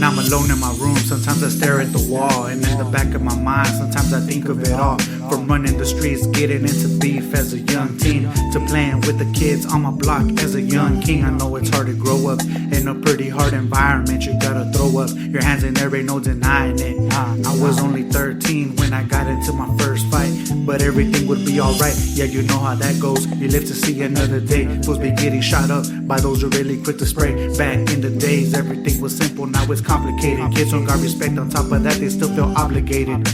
I'm alone in my room, sometimes I stare at the wall. And in the back of my mind, sometimes I think of it all. From running the streets, getting into beef as a young teen, to playing with the kids on my block as a young king. I know it's hard to grow up in a pretty hard environment. You gotta throw up your hands in there, ain't no denying it. I was only 13 when I got into my first fight, but everything would be alright. Yeah, you know how that goes. You live to see another day. Fools be getting shot up by those who really quick to spray. Back in the days, everything was simple, now it's complicated. Kids don't got respect, on top of that they still feel obligated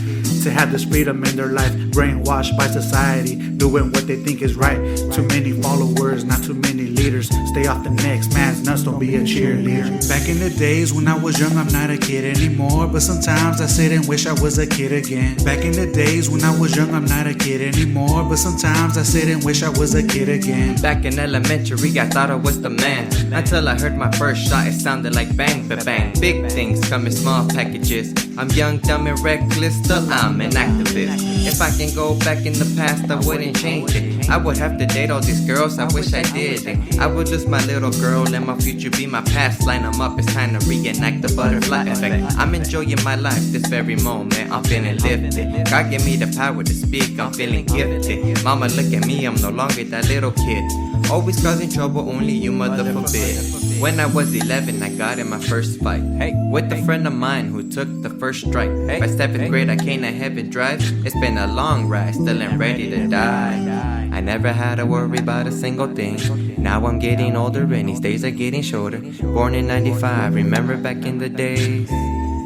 to have this freedom in their life. Brainwashed by society, doing what they think is right. Too many followers, not too many leaders. Stay off the next man's nuts, don't be a cheerleader. Back in the days when I was young, I'm not a kid anymore, but sometimes I sit and wish I was a kid again. Back in the days when I was young, I'm not a kid anymore, but sometimes I sit and wish I was a kid again. Back in elementary, I thought I was the man, until I heard my first shot, it sounded like bang, ba bang. Big things come in small packages. I'm young, dumb, and reckless, still I'm an activist. If I can go back in the past, I wouldn't change it. I would have to date all these girls, I wish I did. I would lose my little girl and my future be my past. Line them up, it's time to reenact the butterfly effect. I'm enjoying my life, this very moment, I'm feeling lifted. God give me the power to speak, I'm feeling gifted. Mama, look at me, I'm no longer that little kid. Always causing trouble, only you mother forbid. When I was 11, I got in my first fight, with a friend of mine who took the first strike. By 7th grade, I came to heaven drive. It's been a long ride, still am ready to die. I never had to worry about a single thing. Now I'm getting older and these days are getting shorter. Born in 95, remember back in the days.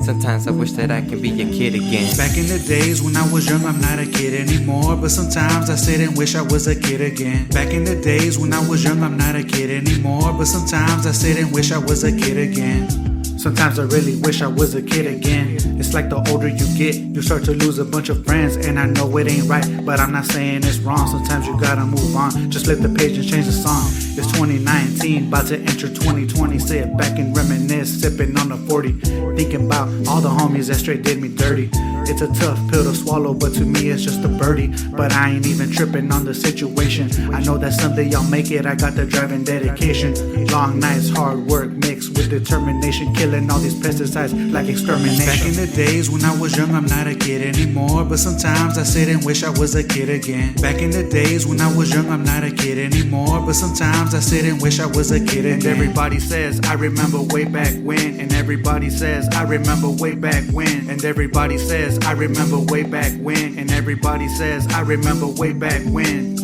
Sometimes I wish that I could be a kid again. Back in the days when I was young, I'm not a kid anymore, but sometimes I sit and wish I was a kid again. Back in the days when I was young, I'm not a kid anymore, but sometimes I sit and wish I was a kid again. Sometimes I really wish I was a kid again. It's like the older you get, you start to lose a bunch of friends. And I know it ain't right, but I'm not saying it's wrong. Sometimes you gotta move on, just flip the page and change the song. It's 2019, about to enter 2020. Sit back and reminisce, sipping on the 40, thinking about all the homies that straight did me dirty. It's a tough pill to swallow, but to me it's just a birdie. But I ain't even tripping on the situation. I know that someday I'll make it, I got the drive and dedication. Long nights, hard work, mixed with determination, killing all these pesticides like extermination. Back in the days when I was young, I'm not a kid anymore, but sometimes I sit and wish I was a kid again. Back in the days when I was young, I'm not a kid anymore, but sometimes I sit and wish I was a kid again. And everybody says, I remember way back when. And everybody says, I remember way back when. And everybody says, I remember way back when. And everybody says, I remember way back when.